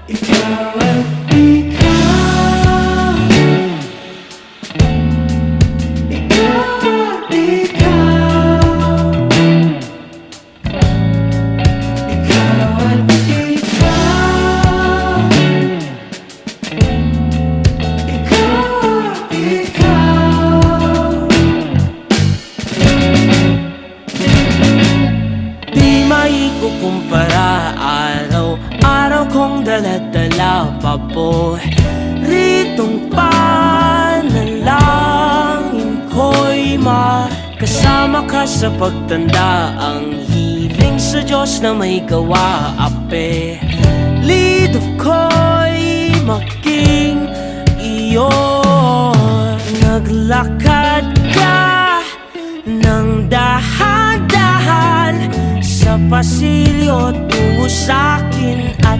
ikaw at ikaw, ikaw at ikaw, ikaw at ikaw, ikaw at ikaw. Di maikukumpara, araw-araw kong dala-dala paboritong panalangin ko'y makasama ka sa pagtanda. Ang hiling sa Diyos na may gawa, apelido ko'y maging iyo. Naglakad ka ng dahan-dahan sa pasilyo tungo sa'kin at